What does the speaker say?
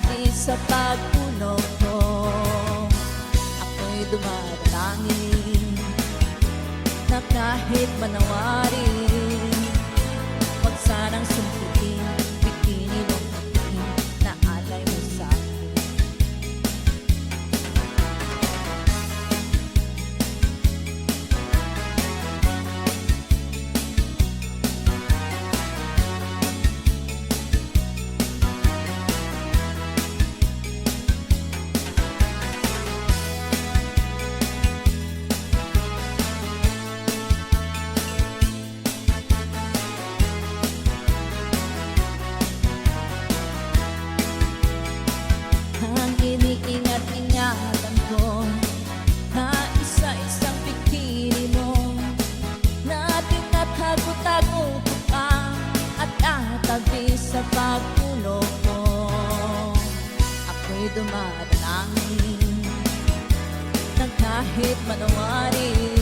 tabi sa pagpuno ko. Ako'y dumadalangin na kahit manawarin, huwag sanang sumputin, bikini mong pagkain na alay mo sa akin. Ang iniingat-ingatan ko na isa-isang bikini mo, na tinatago-tago ko pa at katabi sa pagpuno ko. Ako'y dumadalangin na kahit manawarin,